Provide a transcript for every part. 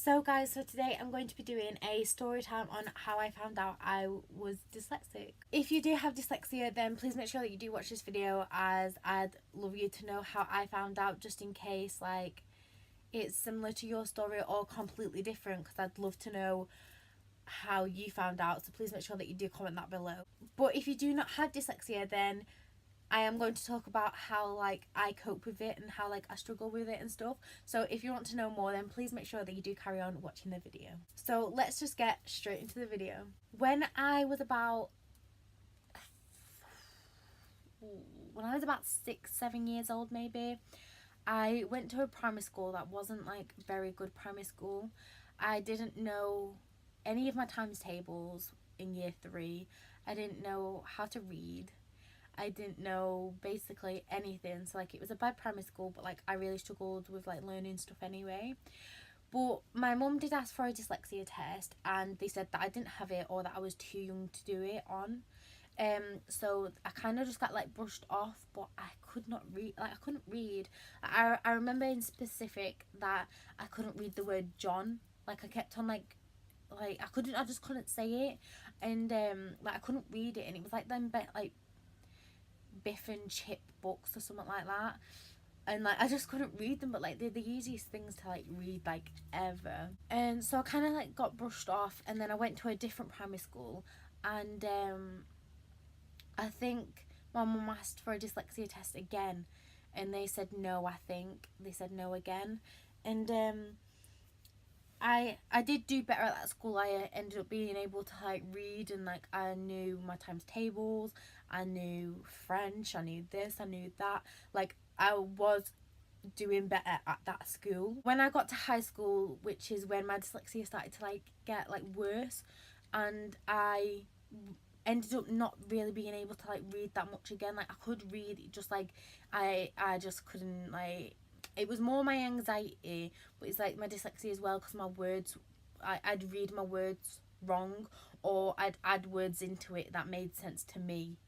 So guys, so today I'm going to be doing a story time on how I found out I was dyslexic. If you do have dyslexia, then please make sure that you do watch this video, as I'd love you to know how I found out, just in case like it's similar to your story or completely different, because I'd love to know how you found out. So please make sure that you do comment that below. But if you do not have dyslexia, then I am going to talk about how like I cope with it and how like I struggle with it and stuff. So if you want to know more, then please make sure that you do carry on watching the video. So let's just get straight into the video. When I was about 6-7 years old, maybe, I went to a primary school that wasn't like very good primary school. I didn't know any of my times tables in year 3. I didn't know how to read. I didn't know basically anything. So like it was a bad primary school, but like I really struggled with like learning stuff anyway. But my mum did ask for a dyslexia test, and they said that I didn't have it or that I was too young to do it on. So I kind of just got like brushed off, but I could not read. Like I couldn't read. I remember in specific that I couldn't read the word John. Like I kept on like I just couldn't say it, and like I couldn't read it, and it was like them like Biff and Chip books or something like that, and like I just couldn't read them, but like they're the easiest things to like read like ever. And so I kind of like got brushed off, and then I went to a different primary school, and I think my mum asked for a dyslexia test again, and they said no. I think they said no again, and I did do better at that school. I ended up being able to like read, and like I knew my times tables, I knew French, I knew this, I knew that. Like I was doing better at that school. When I got to high school, which is when my dyslexia started to like get like worse, and I ended up not really being able to like read that much again. Like I could read, just like I just couldn't like. It was more my anxiety, but it's like my dyslexia as well, because my words, I'd read my words wrong, or I'd add words into it that made sense to me,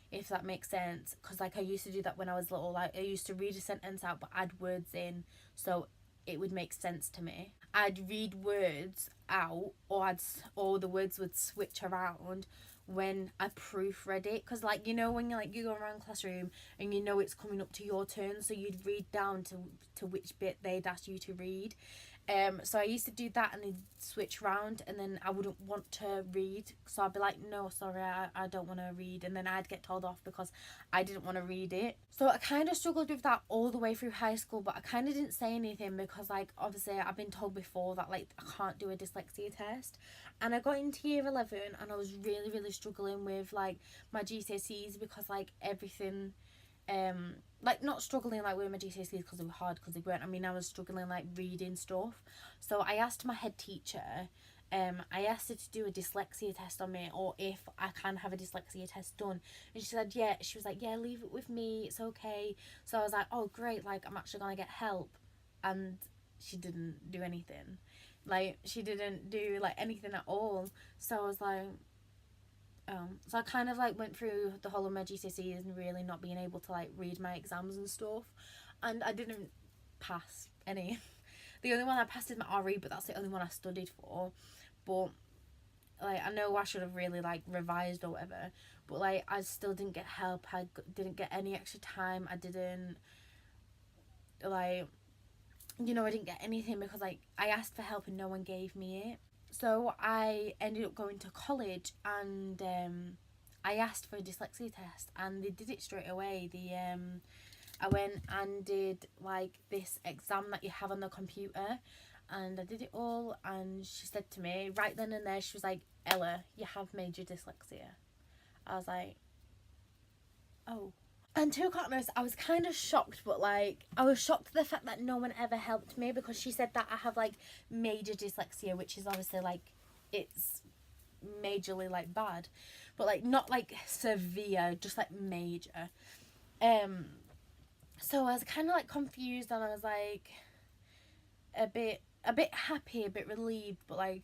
if that makes sense. Because like I used to do that when I was little. Like I used to read a sentence out but add words in so it would make sense to me. I'd read words out, or the words would switch around when I proofread it, because like when you go around classroom and it's coming up to your turn, so you'd read down to which bit they'd asked you to read. So I used to do that, and they'd switch round, and then I wouldn't want to read, so I'd be like, no, sorry, I don't want to read, and then I'd get told off because I didn't want to read it. So I kind of struggled with that all the way through high school, but I kind of didn't say anything because like obviously I've been told before that like I can't do a dyslexia test. And I got into year 11, and I was really struggling with like my GCSEs, because like everything, like not struggling like with my GCSEs because they were hard, because they weren't. I mean, I was struggling like reading stuff. So I asked my head teacher, I asked her to do a dyslexia test on me, or if I can have a dyslexia test done, and she said yeah. She was like, yeah, leave it with me, it's okay. So I was like, oh great, like I'm actually gonna get help. And she didn't do anything. Like she didn't do like anything at all. So I was like, so I kind of like went through the whole of my GCSEs and really not being able to like read my exams and stuff, and I didn't pass any. The only one I passed is my RE, but that's the only one I studied for. But like I know I should have really like revised or whatever, but like I still didn't get help. I didn't get any extra time. I didn't like I didn't get anything, because like I asked for help and no one gave me it. So I ended up going to college, and I asked for a dyslexia test, and they did it straight away. I went and did like this exam that you have on the computer, and I did it all, and she said to me right then and there, she was like, Ella, you have major dyslexia. I was like, oh. And to be honest, I was kind of shocked, but like I was shocked at the fact that no one ever helped me, because she said that I have like major dyslexia, which is obviously like it's majorly like bad, but like not like severe, just like major. So I was kind of like confused, and I was like a bit happy, a bit relieved, but like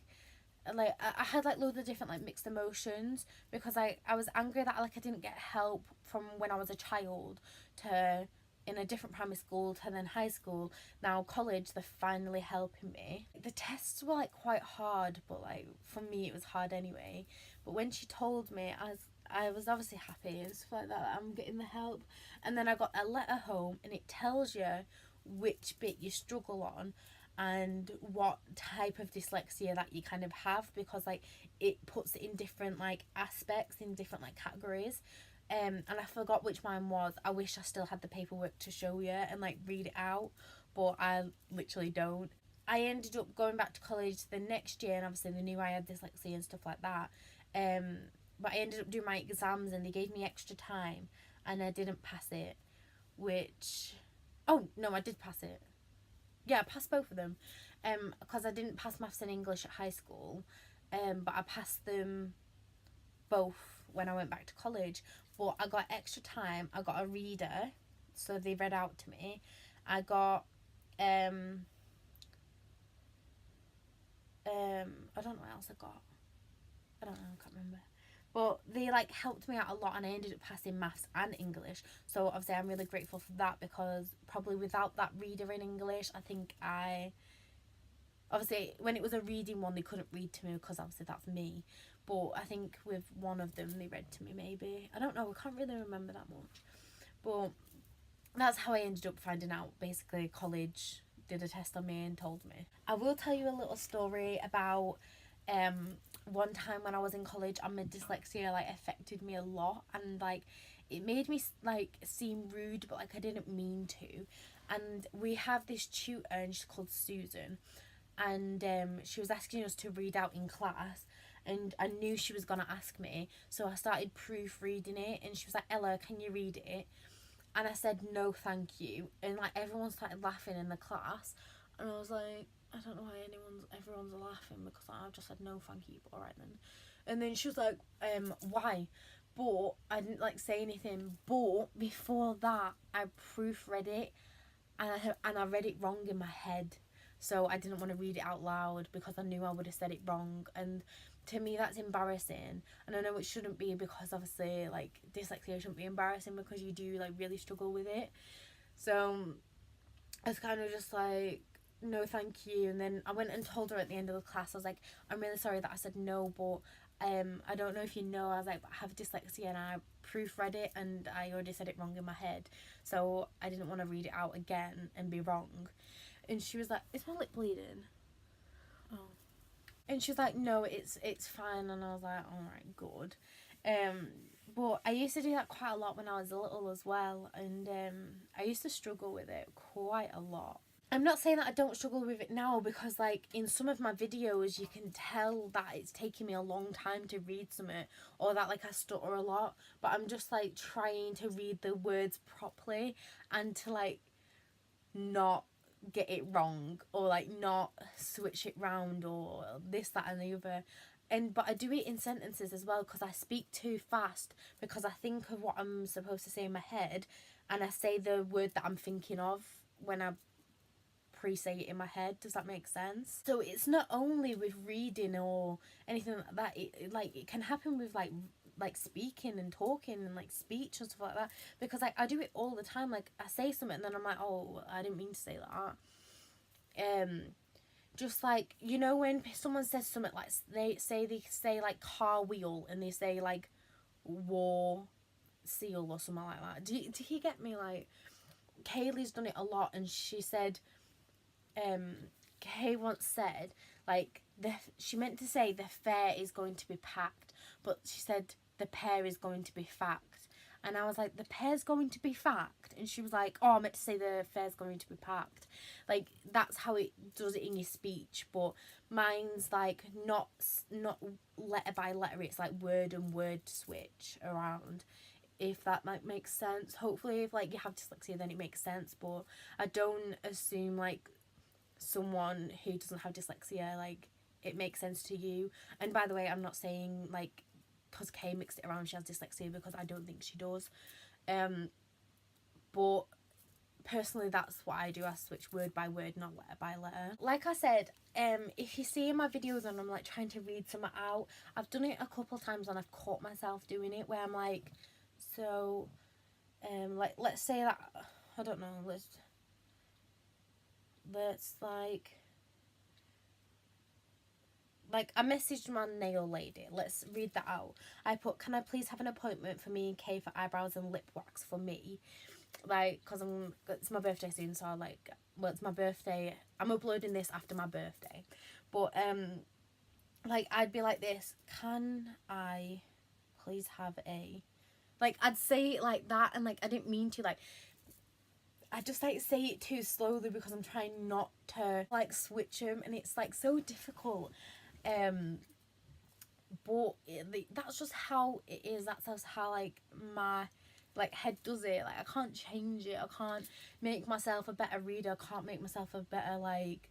I had like loads of different like mixed emotions, because I was angry that like I didn't get help from when I was a child, to in a different primary school to then high school. Now college, they're finally helping me. The tests were like quite hard, but like for me it was hard anyway. But when she told me, I was obviously happy and stuff like that, I'm getting the help. And then I got a letter home, and it tells you which bit you struggle on and what type of dyslexia that you kind of have, because like it puts it in different like aspects, in different like categories. And I forgot which mine was. I wish I still had the paperwork to show you and like read it out, but I literally don't. I ended up going back to college the next year, and obviously they knew I had dyslexia and stuff like that. But I ended up doing my exams, and they gave me extra time, and I didn't pass it. Which, oh no, I did pass it. Yeah, I passed both of them. Because I didn't pass maths and English at high school. But I passed them both when I went back to college. But I got extra time. I got a reader, so they read out to me. I got I don't know what else I got. I don't know, I can't remember. But they like helped me out a lot, and I ended up passing maths and English. So obviously I'm really grateful for that, because probably without that reader in English, I think obviously when it was a reading one, they couldn't read to me because obviously that's me. But I think with one of them they read to me maybe. I don't know, I can't really remember that much. But that's how I ended up finding out. Basically college did a test on me and told me. I will tell you a little story about one time when I was in college, and my dyslexia like affected me a lot, and like it made me like seem rude, but like I didn't mean to. And we have this tutor, and she's called Susan, and she was asking us to read out in class, and I knew she was gonna ask me, so I started proofreading it, and she was like, Ella, can you read it? And I said no thank you, and like everyone started laughing in the class, and I was like, I don't know why everyone's laughing, because I just said no thank you, but alright then. And then she was like, why? But I didn't like say anything. But before that, I proofread it, and I read it wrong in my head, so I didn't want to read it out loud because I knew I would have said it wrong. And to me that's embarrassing, and I know it shouldn't be, because obviously like dyslexia shouldn't be embarrassing, because you do like really struggle with it. So I was kind of just like, no thank you. And then I went and told her at the end of the class, I was like, I'm really sorry that I said no, but I don't know if you know, I was like, but I have dyslexia, and I proofread it, and I already said it wrong in my head, so I didn't want to read it out again and be wrong. And she was like, is my lip bleeding? Oh. And she was like, no, it's fine. And I was like, all right, good. But I used to do that quite a lot when I was little as well, and I used to struggle with it quite a lot. I'm not saying that I don't struggle with it now, because like in some of my videos you can tell that it's taking me a long time to read something, or that like I stutter a lot, but I'm just like trying to read the words properly, and to like not get it wrong, or like not switch it round, or this, that and the other. But I do it in sentences as well, because I speak too fast, because I think of what I'm supposed to say in my head, and I say the word that I'm thinking of when I pre-say it in my head. Does that make sense? So it's not only with reading or anything like that, it can happen with like speaking and talking and like speech and stuff like that, because like I do it all the time. Like I say something and then I'm like, oh, I didn't mean to say that. Just like, you know, when someone says something, like they say like car wheel, and they say like war seal or something like that. Do you get me? Like Kaylee's done it a lot, and she said, Kay once said, like, she meant to say the fair is going to be packed, but she said the pear is going to be fact. And I was like, the pear's going to be fact? And she was like, oh, I meant to say the fair's going to be packed. Like, that's how it does it in your speech, but mine's like not letter by letter, it's like word and word switch around, if that might make sense. Hopefully if like you have dyslexia then it makes sense, but I don't assume like someone who doesn't have dyslexia like it makes sense to you. And by the way, I'm not saying like because Kay mixed it around she has dyslexia, because I don't think she does. But personally that's what I do. I switch word by word, not letter by letter. Like I said, if you see in my videos and I'm like trying to read something out, I've done it a couple of times and I've caught myself doing it, where I'm like, so like let's say that, I don't know, let's like I messaged my nail lady. Let's read that out. I put, can I please have an appointment for me and Kay for eyebrows and lip wax for me? Like, because it's my birthday soon, so well, it's my birthday. I'm uploading this after my birthday. But, like, I'd be like this, can I please have a, like, I'd say it like that, and, like, I didn't mean to, like, I just, like, say it too slowly because I'm trying not to, like, switch them, and it's, like, so difficult. But that's just how it is. That's just how, like, my, like, head does it. Like, I can't change it. I can't make myself a better reader. I can't make myself a better, like,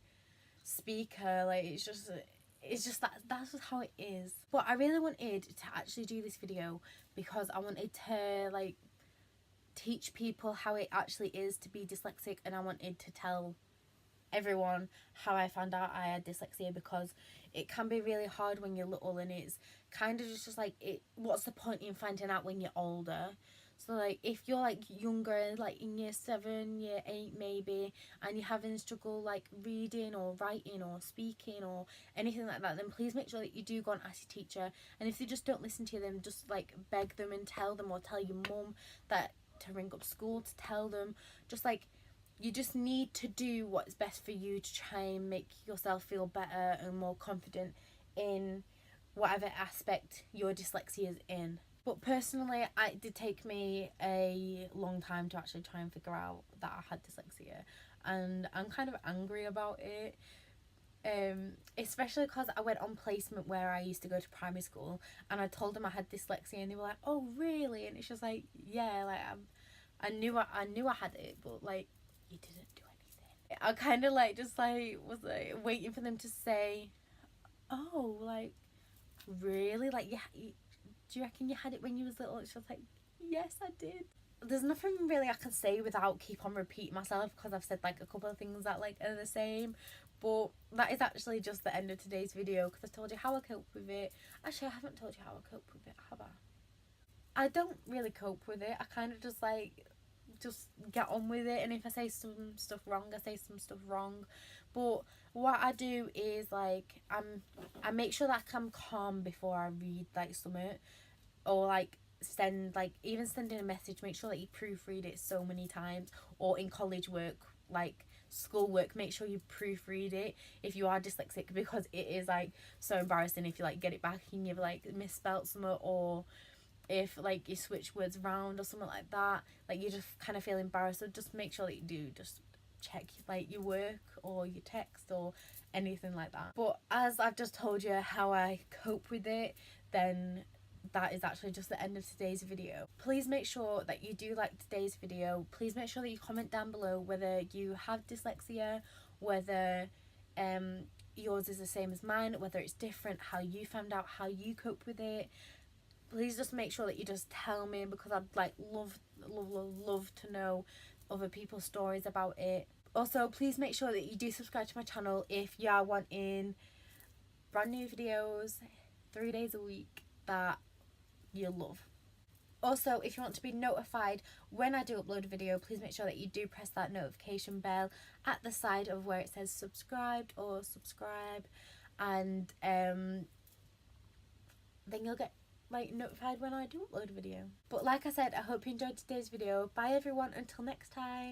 speaker. Like, it's just that's just how it is. But I really wanted to actually do this video because I wanted to, like, teach people how it actually is to be dyslexic, and I wanted to tell everyone how I found out I had dyslexia, because it can be really hard when you're little, and it's kind of just like, what's the point in finding out when you're older? So, like, if you're, like, younger, like in year 7, year 8 maybe, and you're having struggle, like, reading or writing or speaking or anything like that, then please make sure that you do go and ask your teacher. And if they just don't listen to you, then just, like, beg them and tell them, or tell your mum that to ring up school to tell them. Just, like, you just need to do what's best for you to try and make yourself feel better and more confident in whatever aspect your dyslexia is in. But personally, it did take me a long time to actually try and figure out that I had dyslexia, and I'm kind of angry about it. Especially because I went on placement where I used to go to primary school, and I told them I had dyslexia, and they were like, "Oh, really?" And it's just like, yeah, like, I knew I had it, but, like, you didn't do anything. I kind of, like, just, like, was, like, waiting for them to say, "Oh, like, really? Like, yeah, do you reckon you had it when you was little?" It's just like, yes, I did. There's nothing really I can say without keep on repeating myself, because I've said, like, a couple of things that, like, are the same. But that is actually just the end of today's video, because I told you how I cope with it. Actually, I haven't told you how I cope with it, have I? I don't really cope with it. I kind of just, like, just get on with it, and if I say some stuff wrong, I say some stuff wrong. But what I do is, like, I make sure that I'm calm before I read, like, something, or, like, even sending a message, make sure that you proofread it so many times. Or in college work, like schoolwork, make sure you proofread it if you are dyslexic, because it is, like, so embarrassing if you, like, get it back and you've, like, misspelt something, or if, like, you switch words around or something like that. Like, you just kind of feel embarrassed. So just make sure that you do just check, like, your work or your text or anything like that. But as I've just told you how I cope with it, then that is actually just the end of today's video. Please make sure that you do like today's video. Please make sure that you comment down below whether you have dyslexia, whether yours is the same as mine, whether it's different, how you found out, how you cope with it. Please just make sure that you just tell me, because I'd, like, love to know other people's stories about it. Also, please make sure that you do subscribe to my channel if you are wanting brand new videos 3 days a week that you love. Also, if you want to be notified when I do upload a video, please make sure that you do press that notification bell at the side of where it says subscribed or subscribe, and then you'll get, like, notified when I do upload a video. But like I said, I hope you enjoyed today's video. Bye everyone, until next time.